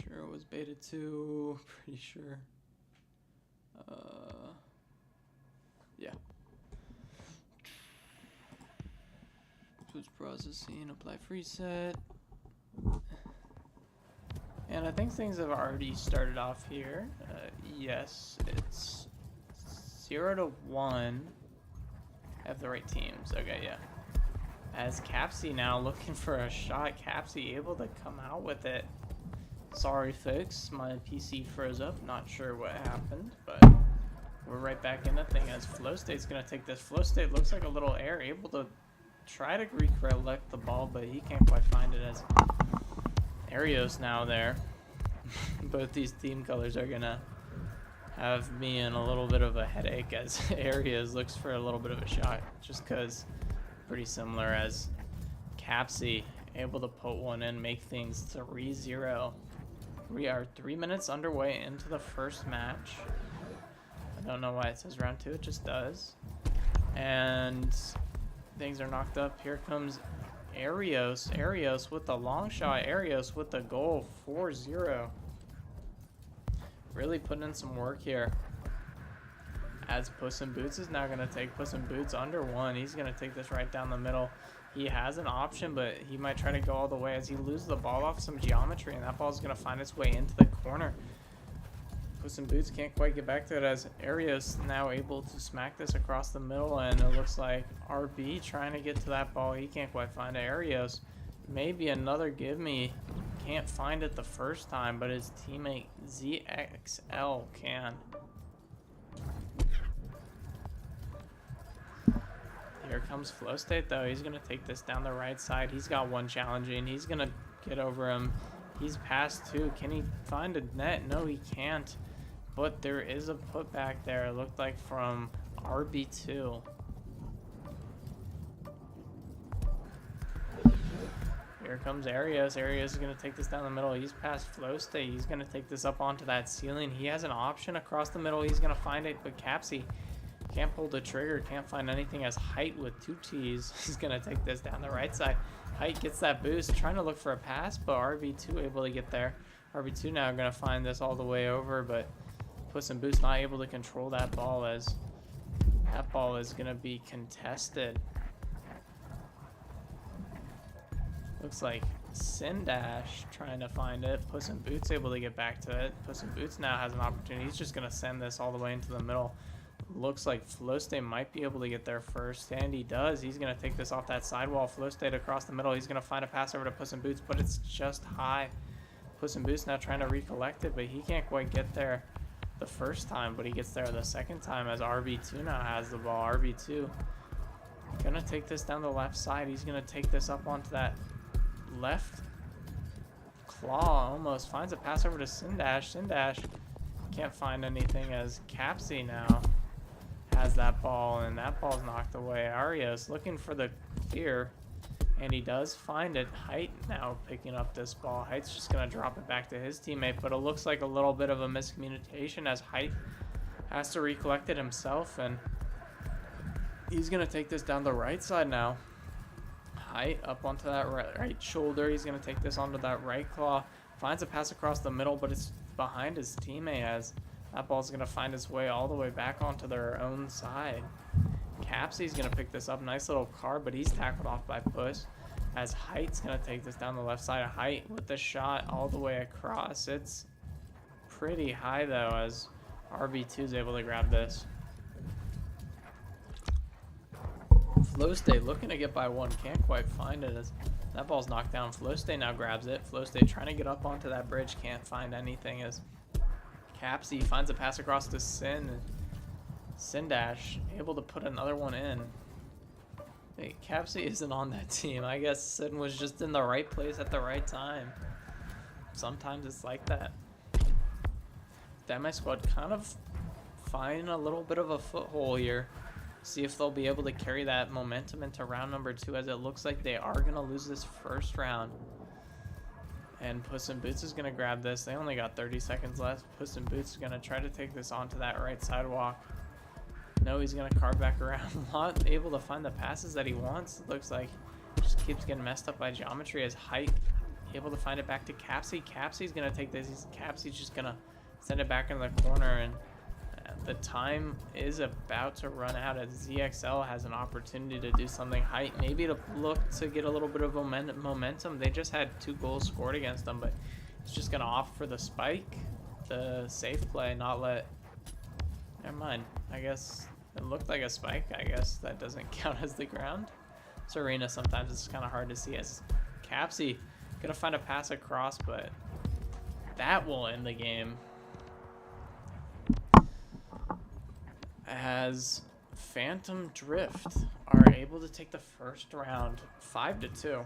Sure it was beta 2, pretty sure. Yeah. Post processing, apply preset. And I think things have already started off here. Yes, it's 0 to 1. Have the right teams. Okay, yeah. As Capsy now looking for a shot. Capsy able to come out with it. Sorry, folks. My PC froze up. Not sure what happened, but we're right back in the thing as Flow State's going to take this. Flow State looks like a little air. Able to try to recollect the ball, but he can't quite find it as Arios now there. Both these team colors are going to have me in a little bit of a headache as Arios looks for a little bit of a shot, just because pretty similar as Capsy able to put one in, make things 3-0. We are 3 minutes underway into the first match. I don't know why it says round 2, it just does. And things are knocked up. Here comes Arios. Arios with the long shot. Arios with the goal. 4-0. Really putting in some work here. As Puss in Boots is now going to take Puss in Boots under 1. He's going to take this right down the middle. He has an option, but he might try to go all the way as he loses the ball off some geometry, and that ball is going to find its way into the corner. Puss in Boots can't quite get back to it as Arios now able to smack this across the middle, and it looks like RB trying to get to that ball. He can't quite find it. Arios, maybe another give me. Can't find it the first time, but his teammate ZXL can. Here comes Flow State though. He's going to take this down the right side. He's got one challenging. He's going to get over him. He's past 2. Can he find a net? No, he can't. But there is a putback there. It looked like from RB2. Here comes Arios. Arios is going to take this down the middle. He's past Flow State. He's going to take this up onto that ceiling. He has an option across the middle. He's going to find it, but Capsy can't pull the trigger. Can't find anything as Height with 2 T's. He's going to take this down the right side. Height gets that boost, trying to look for a pass, but RB2 able to get there. RB2 now going to find this all the way over, but Puss in Boots not able to control that ball as that ball is going to be contested. Looks like Sindash trying to find it. Puss in Boots able to get back to it. Puss in Boots now has an opportunity. He's just going to send this all the way into the middle. Looks like Flow State might be able to get there first, and he does. He's going to take this off that sidewall. Flow State across the middle. He's going to find a pass over to Puss in Boots, but it's just high. Puss in Boots now trying to recollect it, but he can't quite get there the first time, but he gets there the second time as RB2 now has the ball. RB2 going to take this down the left side. He's going to take this up onto that left claw. Almost finds a pass over to Sindash. Sindash can't find anything as Capsy now has that ball, and that ball's knocked away. Arios looking for the clear, and he does find it. Height now picking up this ball. Height's just going to drop it back to his teammate, but it looks like a little bit of a miscommunication as Height has to recollect it himself, and he's going to take this down the right side now. Height up onto that right shoulder. He's going to take this onto that right claw. Finds a pass across the middle, but it's behind his teammate as that ball's going to find its way all the way back onto their own side. Capsy's going to pick this up. Nice little car, but he's tackled off by Puss as Height's going to take this down the left side of Height with the shot all the way across. It's pretty high, though, as RB2 is able to grab this. Flow State looking to get by 1. Can't quite find it as that ball's knocked down. Flow State now grabs it. Flow State trying to get up onto that bridge. Can't find anything as Capsy finds a pass across to Sindash, able to put another one in. Hey, Capsy isn't on that team. I guess Sin was just in the right place at the right time. Sometimes it's like that. Demi Squad kind of finding a little bit of a foothold here. See if they'll be able to carry that momentum into round number 2, as it looks like they are going to lose this first round. And Puss in Boots is going to grab this. They only got 30 seconds left. Puss in Boots is going to try to take this onto that right sidewalk. No, he's going to carve back around. Not able to find the passes that he wants. It looks like just keeps getting messed up by geometry as Height able to find it back to Capsy. Capsy's going to take this. Capsy's just going to send it back in the corner, and the time is about to run out as ZXL has an opportunity to do something. Height maybe to look to get a little bit of momentum. They just had 2 goals scored against them, but it's just going to opt for the spike, the safe play, not let... Never mind. I guess it looked like a spike. I guess that doesn't count as the ground. This arena sometimes it's kind of hard to see as Capsy going to find a pass across, but that will end the game. As Phantom Drift are able to take the first round 5-2.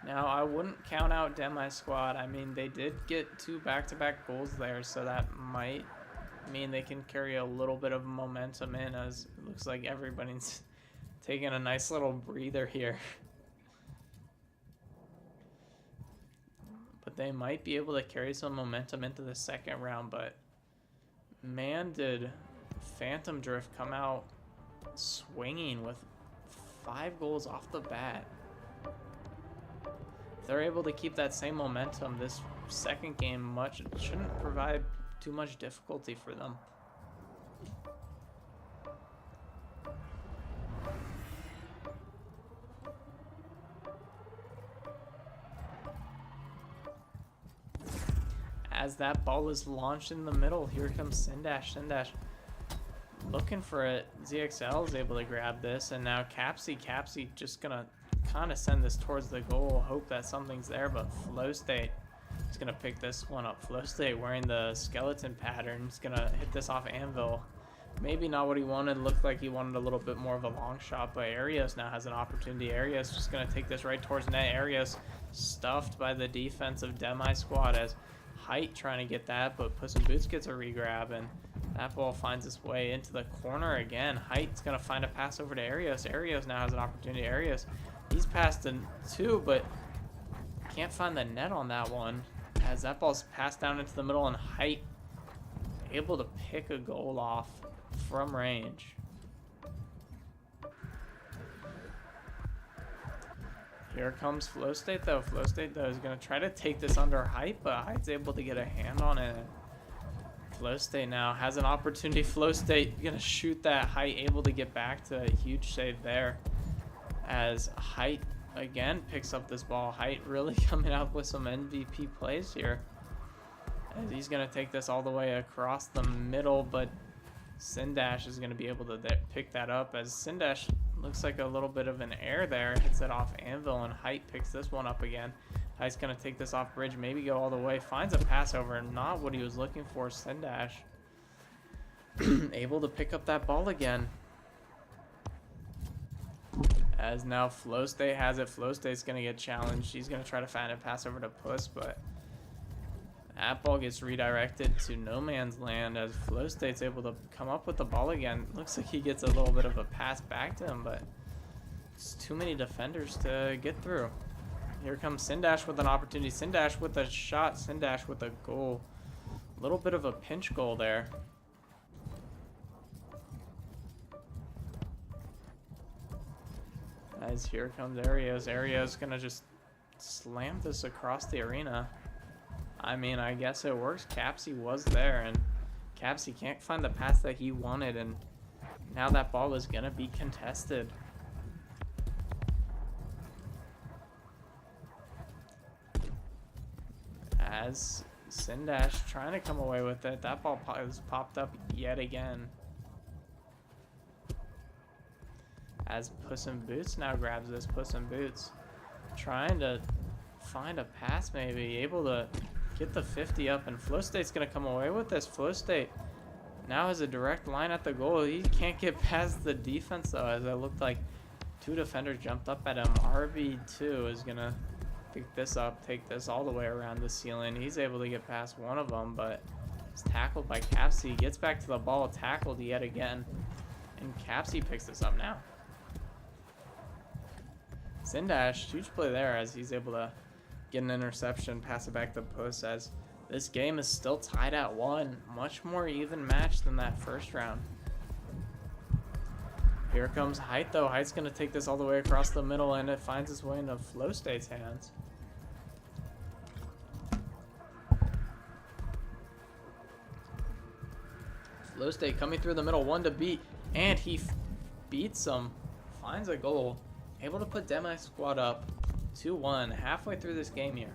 Now, I wouldn't count out Demi Squad. I mean, they did get 2 back-to-back goals there, so that might mean they can carry a little bit of momentum in, as it looks like everybody's taking a nice little breather here. But they might be able to carry some momentum into the second round, but man, did Phantom Drift come out swinging with 5 goals off the bat. If they're able to keep that same momentum, this second game shouldn't provide too much difficulty for them. As that ball is launched in the middle, here comes Sindash. Sindash looking for it. ZXL is able to grab this, and now Capsy just gonna kind of send this towards the goal, hope that something's there, but Flow State is gonna pick this one up. Flow State wearing the skeleton pattern is gonna hit this off Anvil. Maybe not what he wanted. Looked like he wanted a little bit more of a long shot, but Arios now has an opportunity. Arios just gonna take this right towards net. Arios stuffed by the defensive Demi Squad as Height trying to get that, but Puss in Boots gets a regrab, and that ball finds its way into the corner again. Height's gonna find a pass over to Arios. Arios now has an opportunity. Arios, he's passed in 2, but can't find the net on that one, as that ball's passed down into the middle, and Height able to pick a goal off from range. Here comes Flow State, though. Flow State, though, is going to try to take this under Height, but Height's able to get a hand on it. Flow State now has an opportunity. Flow State going to shoot that. Height able to get back to a huge save there, as Height, again, picks up this ball. Height really coming out with some MVP plays here, as he's going to take this all the way across the middle, but Sindash is going to be able to pick that up, as Sindash looks like a little bit of an error there. Hits it off Anvil, and Height picks this one up again. Height's going to take this off bridge, maybe go all the way. Finds a pass over, not what he was looking for. Sindash able to pick up that ball again. As now Flow State has it. Flow State's going to get challenged. He's going to try to find a pass over to Puss, but that ball gets redirected to no man's land, as Flow State's able to come up with the ball again. Looks like he gets a little bit of a pass back to him, but it's too many defenders to get through. Here comes Sindash with an opportunity. Sindash with a shot. Sindash with a goal. A little bit of a pinch goal there. As here comes Arios. Arios gonna just slam this across the arena. I mean, I guess it works. Capsy was there, and Capsy can't find the pass that he wanted, and now that ball is going to be contested. As Sindash trying to come away with it, that ball has popped up yet again. As Puss in Boots now grabs this. Puss in Boots trying to find a pass, maybe able to get the 50 up, and Flow State's going to come away with this. Flow State now has a direct line at the goal. He can't get past the defense, though, as it looked like 2 defenders jumped up at him. RB2 is going to pick this up, take this all the way around the ceiling. He's able to get past one of them, but it's tackled by Capsy. Gets back to the ball, tackled yet again, and Capsy picks this up now. Sindash, huge play there, as he's able to get an interception, pass it back to Puss, as this game is still tied at 1. Much more even match than that first round. Here comes Height, though. Height's going to take this all the way across the middle, and it finds its way into Flow State's hands. Flow State coming through the middle, one to beat, and he beats him, finds a goal, able to put Demi Squad up 2-1 halfway through this game here.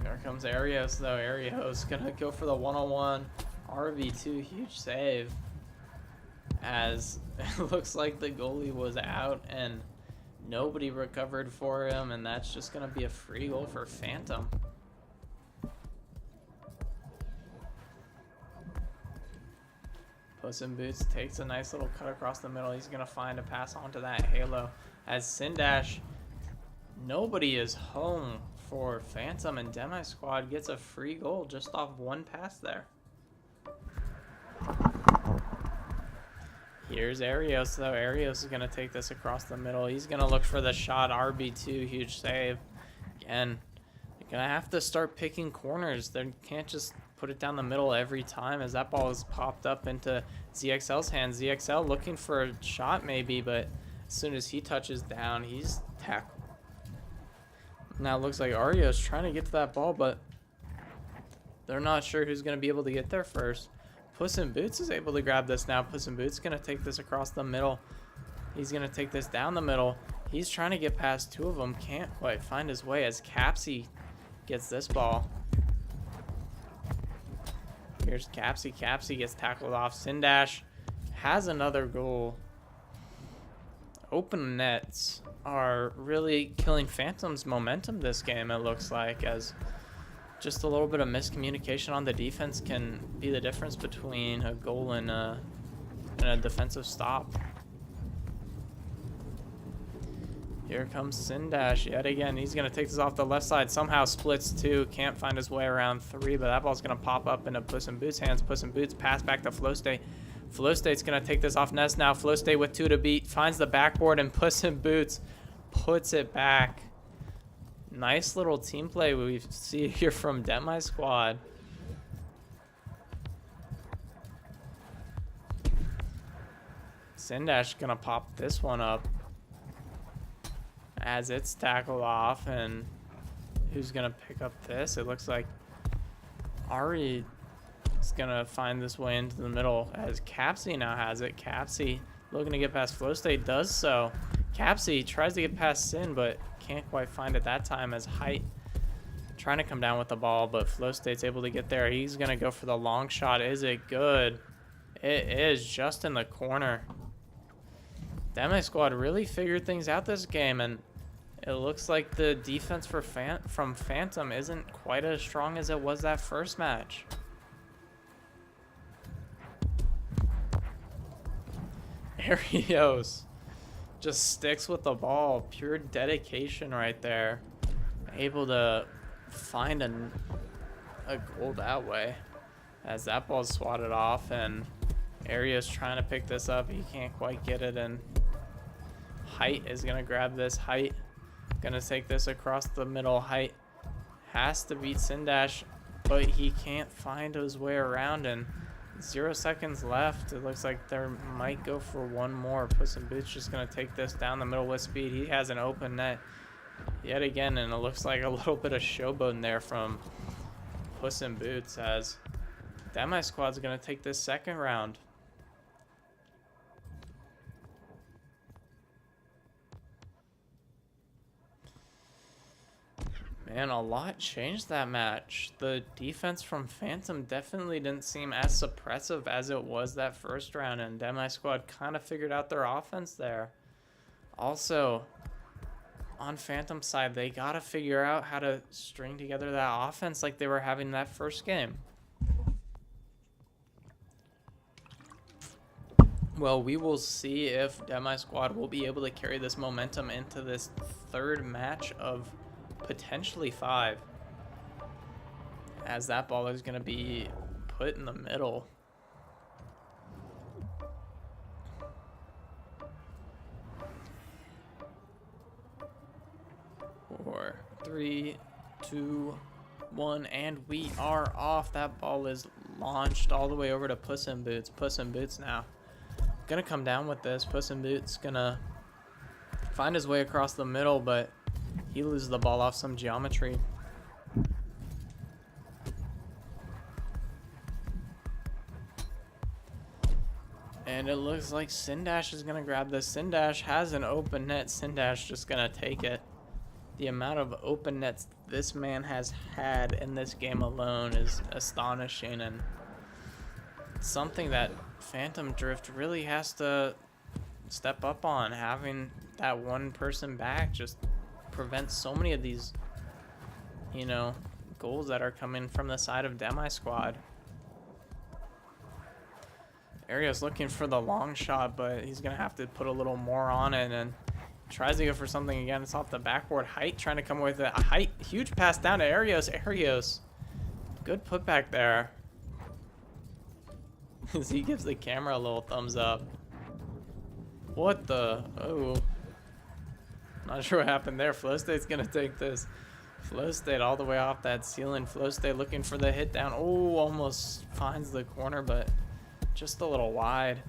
Here comes Arios, though. Arios gonna go for the one-on-one RB2, huge save, as it looks like the goalie was out and nobody recovered for him, and that's just gonna be a free goal for Phantom. Puss in Boots takes a nice little cut across the middle. He's gonna find a pass onto that Halo as Sindash. Nobody is home for Phantom, and Demi Squad gets a free goal just off one pass there. Here's Arios, though. Arios is going to take this across the middle. He's going to look for the shot. RB2, huge save. Again, they're going to have to start picking corners. They can't just put it down the middle every time, as that ball is popped up into ZXL's hands. ZXL looking for a shot maybe, but as soon as he touches down, he's tackled. Now it looks like Arios trying to get to that ball, but they're not sure who's going to be able to get there first. Puss in Boots is able to grab this now. Puss in Boots is going to take this across the middle. He's going to take this down the middle. He's trying to get past two of them. Can't quite find his way as Capsy gets this ball. Here's Capsy. Capsy gets tackled off. Sindash has another goal. Open nets are really killing Phantom's momentum this game, it looks like, as just a little bit of miscommunication on the defense can be the difference between a goal and a defensive stop. Here comes Sindash yet again. He's going to take this off the left side. Somehow splits two. Can't find his way around three, but that ball's going to pop up into Puss in Boots' hands. Puss in Boots pass back to Flow State. Flow State's going to take this off nets now. Flow State with two to beat. Finds the backboard, and Puss in Boots puts it back. Nice little team play we see here from Demi Squad. Sindash going to pop this one up as it's tackled off, and who's going to pick up this? It looks like Ari is going to find this way into the middle as Capsy now has it. Capsy looking to get past Flow State, does so. Capsy tries to get past Sin, but can't quite find it that time as Height trying to come down with the ball, but Flow State's able to get there. He's going to go for the long shot. Is it good? It is, just in the corner. Demi Squad really figured things out this game, and it looks like the defense from Phantom isn't quite as strong as it was that first match. Arios just sticks with the ball. Pure dedication right there. Able to find a goal that way as that ball's swatted off, and Arios trying to pick this up. He can't quite get it, and Height is going to grab this. Height going to take this across the middle. Height has to beat Sindash, but he can't find his way around, and 0 seconds left. It looks like there might go for one more. Puss in Boots just going to take this down the middle with speed. He has an open net yet again, and it looks like a little bit of showboating there from Puss in Boots as Demi Squad's going to take this second round. Man, a lot changed that match. The defense from Phantom definitely didn't seem as suppressive as it was that first round, and Demi Squad kind of figured out their offense there. Also, on Phantom's side, they got to figure out how to string together that offense like they were having that first game. Well, we will see if Demi Squad will be able to carry this momentum into this third match of potentially 5, as that ball is going to be put in the middle. Four, 3, 2, one, and we are off. That ball is launched all the way over to Puss in Boots. Puss in Boots now gonna come down with this. Puss in Boots gonna find his way across the middle, but he loses the ball off some geometry. And it looks like Sindash is going to grab this. Sindash has an open net. Sindash just going to take it. The amount of open nets this man has had in this game alone is astonishing, and something that Phantom Drift really has to step up on. Having that one person back just prevents so many of these, you know, goals that are coming from the side of Demi Squad. Ario's looking for the long shot, but he's going to have to put a little more on it, and tries to go for something again. It's off the backboard. Height trying to come away with it. Height, huge pass down to Arios. Arios, good putback there. As he gives the camera a little thumbs up. What the? Oh. Not sure what happened there. Flow State's going to take this. Flow State all the way off that ceiling. Flow State looking for the hit down. Oh, almost finds the corner, but just a little wide.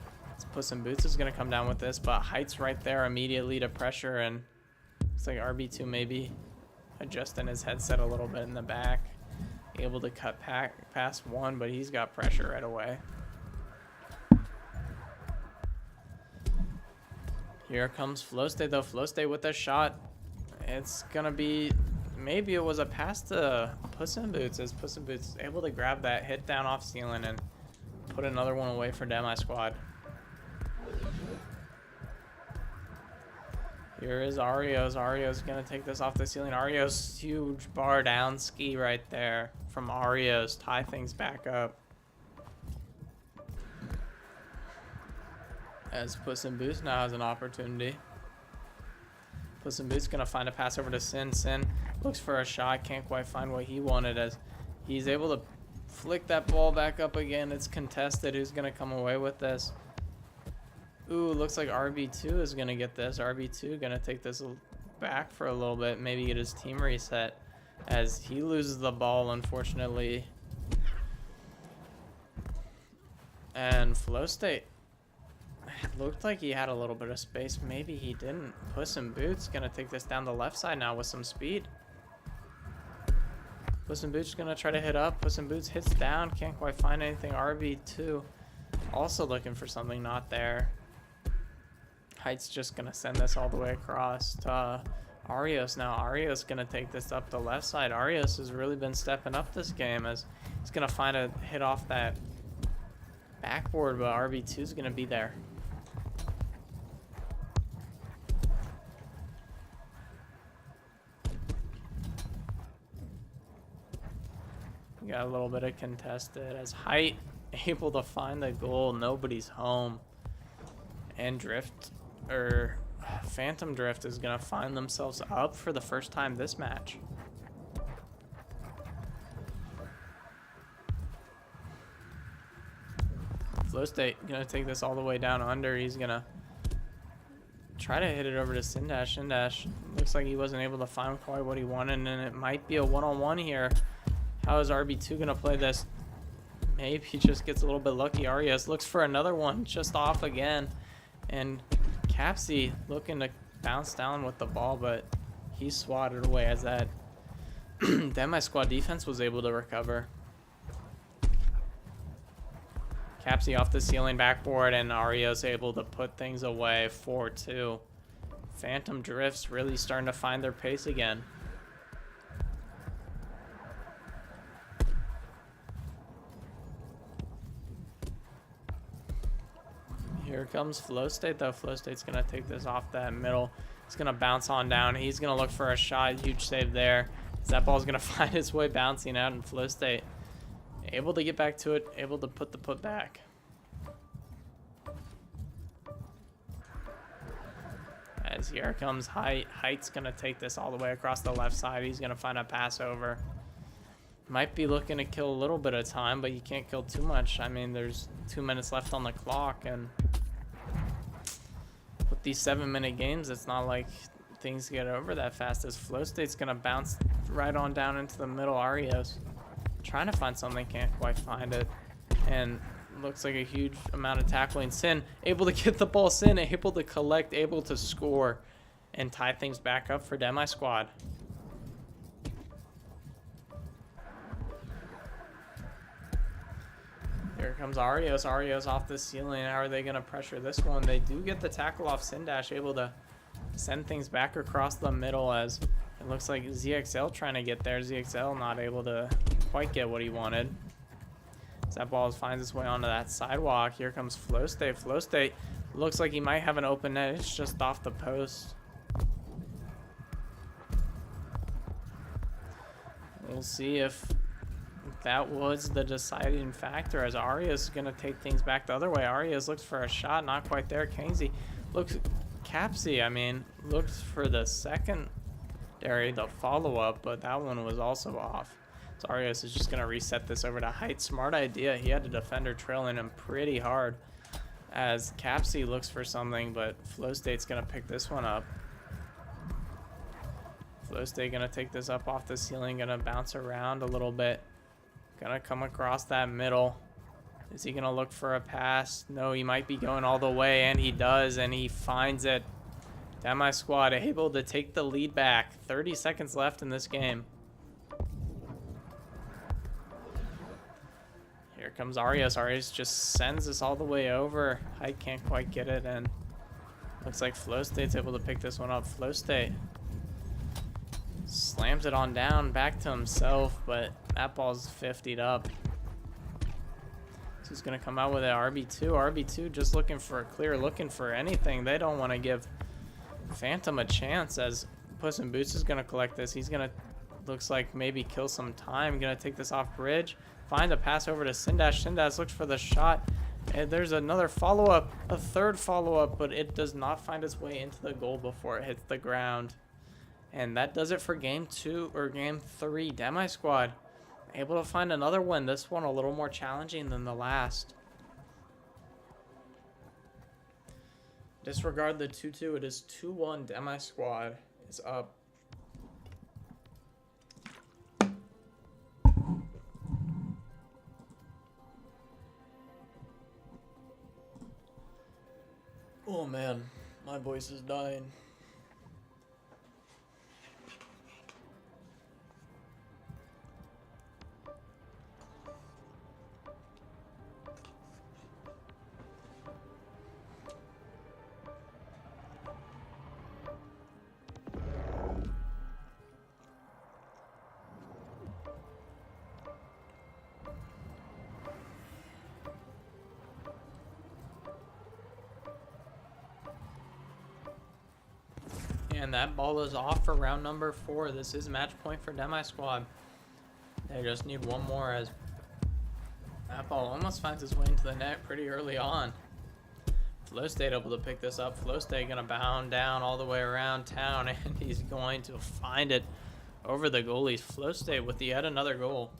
Puss in Boots is going to come down with this, but Height's right there immediately to pressure, and looks like RB2 maybe adjusting his headset a little bit in the back. Able to cut past one, but he's got pressure right away. Here comes Flow State though. Flow State with a shot. It's going to be, maybe it was a pass to Puss in Boots, as Puss in Boots able to grab that hit down off ceiling and put another one away for Demi Squad. Here is Arios. Arios going to take this off the ceiling. Arios, huge bar down ski right there from Arios. Tie things back up. As Puss in Boots now has an opportunity. Puss in Boots going to find a pass over to Sin. Sin looks for a shot. Can't quite find what he wanted, as he's able to flick that ball back up again. It's contested. Who's going to come away with this? Ooh, looks like RB2 is going to get this. RB2 going to take this back for a little bit, maybe get his team reset, as he loses the ball, unfortunately. And Flow State, it looked like he had a little bit of space. Maybe he didn't. Puss in Boots going to take this down the left side now with some speed. Puss in Boots is going to try to hit up. Puss in Boots hits down. Can't quite find anything. RB2 also looking for something, not there. Height's just going to send this all the way across to Arios now. Arios going to take this up the left side. Arios has really been stepping up this game, as he's going to find a hit off that backboard, but RB2 is going to be there. We got a little bit of contested, as Height able to find the goal. Nobody's home. And Phantom Drift is going to find themselves up for the first time this match. Flow State going to take this all the way down under. He's going to try to hit it over to Sindash. Sindash looks like he wasn't able to find quite what he wanted, and it might be a one-on-one here. How is RB2 going to play this? Maybe he just gets a little bit lucky. Arias looks for another one, just off again. And Capsy looking to bounce down with the ball, but he swatted away, as that Demi Squad defense was able to recover. Capsy off the ceiling backboard, and Arios able to put things away. 4-2. Phantom Drifts really starting to find their pace again. Here comes Flow State though. Flow State's going to take this off that middle. It's going to bounce on down. He's going to look for a shot. Huge save there. That ball's going to find its way bouncing out, and Flow State able to get back to it, able to put the put back. As here comes Height. Height's going to take this all the way across the left side. He's going to find a pass over. Might be looking to kill a little bit of time, but you can't kill too much. I mean, there's 2 minutes left on the clock, and with these 7-minute games, it's not like things get over that fast, as Flow State's going to bounce right on down into the middle. Arios trying to find something, can't quite find it. And looks like a huge amount of tackling. Sin able to get the ball. Sin able to collect, able to score, and tie things back up for Demi Squad. Here comes Arios. Arios off the ceiling. How are they going to pressure this one? They do get the tackle off Sindash, able to send things back across the middle as it looks like ZXL trying to get there. ZXL not able to quite get what he wanted. As that ball finds its way onto that sidewalk. Here comes Flow State. Flow State looks like he might have an open net. It's just off the post. We'll see if that was the deciding factor, as Arias is going to take things back the other way. Arias looks for a shot, not quite there. Kingsey looks, Capsy, I mean, looks for the secondary, the follow-up, but that one was also off. So Arias is just going to reset this over to Height. Smart idea. He had a defender trailing him pretty hard as Capsy looks for something, but Flow State's going to pick this one up. Flow State going to take this up off the ceiling, going to bounce around a little bit. Gonna come across that middle. Is he gonna look for a pass? No, he might be going all the way, and he does, and he finds it. Demi Squad able to take the lead back. 30 seconds left in this game. Here comes Arias. Arias just sends this all the way over. Height can't quite get it, and looks like Flow State's able to pick this one up. Flow State slams it on down back to himself, but that ball's 50'd up. So he's going to come out with an RB2. RB2 just looking for a clear, looking for anything. They don't want to give Phantom a chance, as Puss in Boots is going to collect this. He's going to, looks like, maybe kill some time. Going to take this off bridge. Find a pass over to Sindash. Sindash looks for the shot. And there's another follow-up, a third follow-up, but it does not find its way into the goal before it hits the ground. And that does it for game 2 or game 3. Demi Squad able to find another win. This one a little more challenging than the last. Disregard the 2-2. It is 2-1. Demi Squad is up. Oh man, my voice is dying. And that ball is off for round number 4. This is match point for Demi Squad. They just need one more, as that ball almost finds its way into the net pretty early on. Flow State able to pick this up. Flow State gonna bound down all the way around town, and he's going to find it over the goalies. Flow State with yet another goal.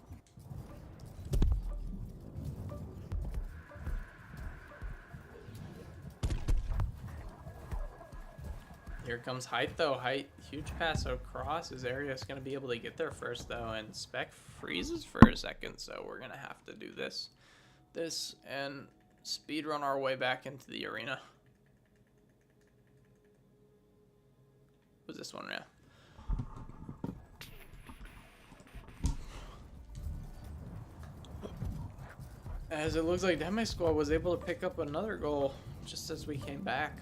Here comes Height, though. Height, huge pass across. His area is going to be able to get there first, though, and Spec freezes for a second, so we're going to have to do this and speed run our way back into the arena. What's this one now? As it looks like Demi Squad was able to pick up another goal just as we came back.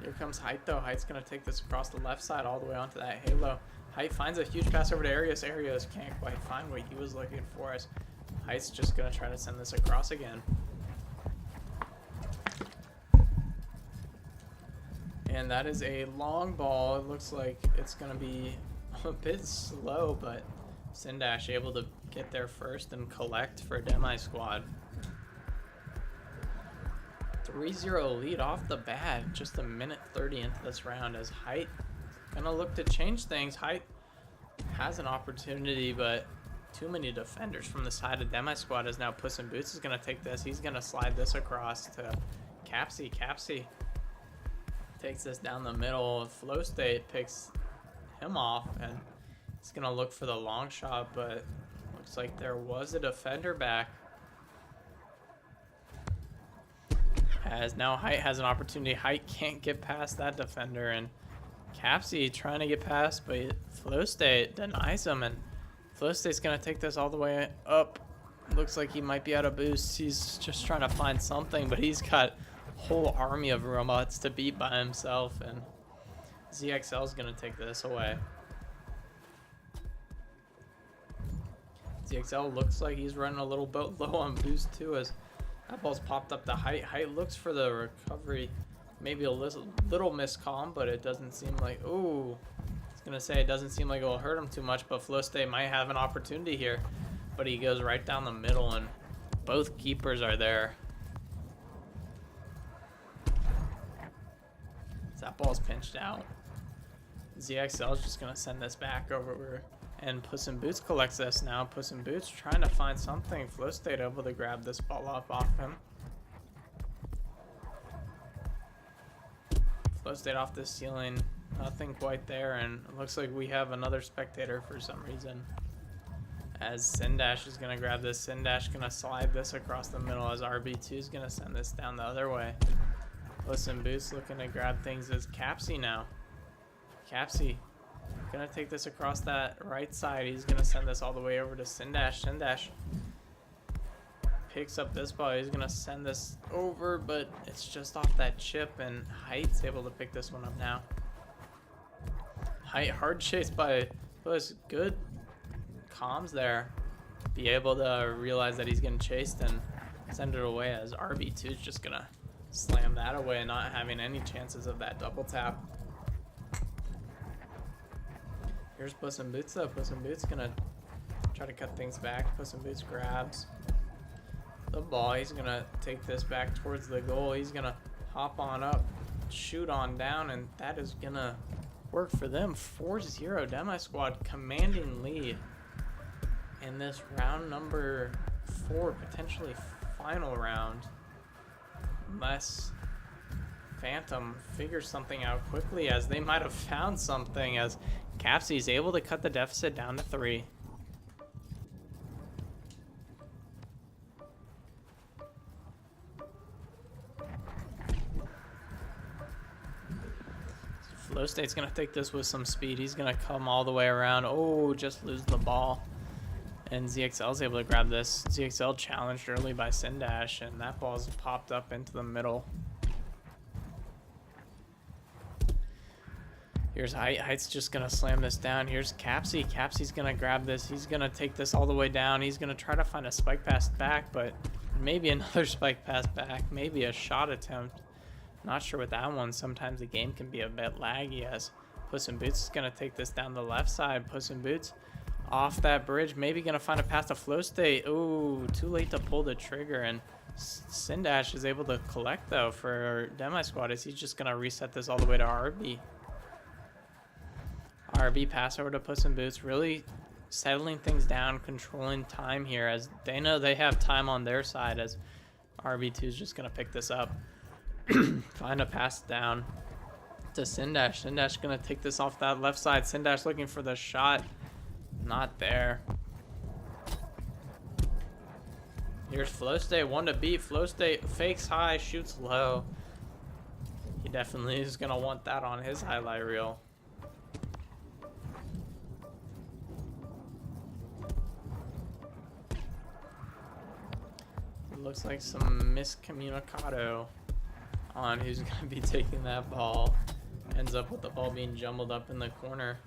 Here comes Height, though. Height's going to take this across the left side all the way onto that halo. Height finds a huge pass over to Arias. Arias can't quite find what he was looking for, as Height's just going to try to send this across again. And that is a long ball. It looks like it's going to be a bit slow, but Sindash able to get there first and collect for Demi Squad. 3-0 lead off the bat, just a minute 30 into this round, as Height gonna look to change things. Height has an opportunity, but too many defenders from the side of Demi Squad, as now Puss in Boots is gonna take this. He's gonna slide this across to Capsy. Capsy Takes this down the middle. Flow State picks him off, and he's gonna look for the long shot, but looks like there was a defender back. As now Height has an opportunity. Height can't get past that defender, and Capsy trying to get past, but Flow State denies him, and Flow State's gonna take this all the way up. Looks like he might be out of boost. He's just trying to find something, but he's got a whole army of robots to beat by himself, and ZXL's gonna take this away. ZXL looks like he's running a little bit low on boost too, as that ball's popped up to Height. Height looks for the recovery. Maybe a little miscom, but it doesn't seem like... Ooh. I was going to say it doesn't seem like it will hurt him too much, but Flow State might have an opportunity here. But he goes right down the middle, and both keepers are there. That ball's pinched out. ZXL is just going to send this back over. And Puss in Boots collects this now. Puss in Boots trying to find something. Flow State able to grab this ball up off him. Flow State off the ceiling. Nothing quite there. And it looks like we have another spectator for some reason. As Sindash is going to grab this. Sindash going to slide this across the middle as RB2 is going to send this down the other way. Puss in Boots looking to grab things as Capsy now. Capsy gonna take this across that right side. He's gonna send this all the way over to Sindash. Sindash picks up this ball. He's gonna send this over, but it's just off that chip, and Height's able to pick this one up now. Height hard chased by Puss. Good comms there. Be able to realize that he's getting chased and send it away, as RB2 is just gonna slam that away, not having any chances of that double tap. Here's Puss in Boots though. Puss in Boots gonna try to cut things back. Puss in Boots grabs the ball. He's gonna take this back towards the goal. He's gonna hop on up, shoot on down, and that is gonna work for them. 4-0 Demi Squad commanding lead in this round number 4, potentially final round. Unless Phantom figures something out quickly, as they might have found something, as Capsy is able to cut the deficit down to 3. Flow State's going to take this with some speed. He's going to come all the way around. Oh, just lose the ball. And ZXL is able to grab this. ZXL challenged early by Sindash, and that ball's popped up into the middle. Here's Height. Height's just going to slam this down. Here's Capsy. Capsy's going to grab this. He's going to take this all the way down. He's going to try to find a spike pass back, but maybe another spike pass back. Maybe a shot attempt. Not sure with that one. Sometimes the game can be a bit laggy, as Puss in Boots is going to take this down the left side. Puss in Boots off that bridge. Maybe going to find a pass to Flow State. Ooh, too late to pull the trigger. And Sindash is able to collect, though, for Demi Squad, as he's just going to reset this all the way to RB. RB pass over to Puss in Boots, really settling things down, controlling time here, as they know they have time on their side, as RB2 is just going to pick this up. Find a pass down to Sindash. Sindash going to take this off that left side. Sindash looking for the shot. Not there. Here's Flow State, one to beat. Flow State fakes high, shoots low. He definitely is going to want that on his highlight reel. Looks like some miscommunicado on who's going to be taking that ball. Ends up with the ball being jumbled up in the corner.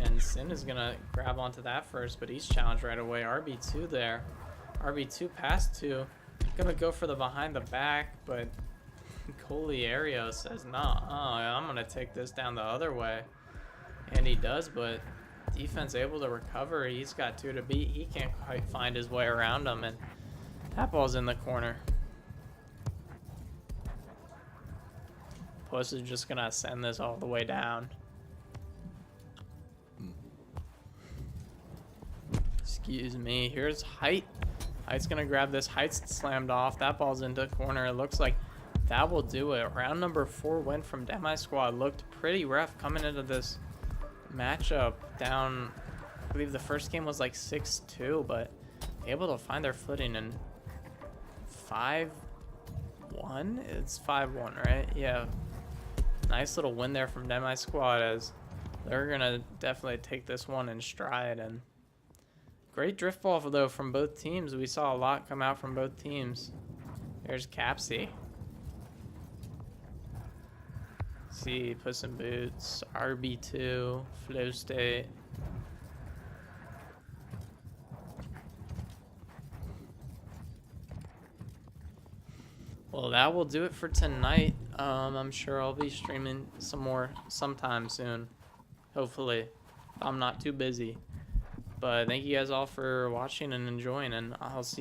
And Sin is going to grab onto that first, but he's challenged right away. RB2 there. RB2 pass to. Going to go for the behind the back, but Colierio says, nah, I'm going to take this down the other way. And he does, but defense able to recover. He's got 2 to beat. He can't quite find his way around him, and that ball's in the corner. Puss is just gonna send this all the way down. Excuse me. Here's Height. Height's gonna grab this. Height's slammed off. That ball's into the corner. It looks like that will do it. Round number 4 win from Demi Squad. Looked pretty rough coming into this matchup. Down, I believe the first game was like 6-2, but able to find their footing in 5-1. It's 5-1, right? Yeah. Nice little win there from Demi Squad, as they're gonna definitely take this one in stride. And great drift ball though from both teams. We saw a lot come out from both teams. There's Capsy. See, Puss in Boots, RB2, Flow State. Well, that will do it for tonight. I'm sure I'll be streaming some more sometime soon. Hopefully, if I'm not too busy. But thank you guys all for watching and enjoying, and I'll see you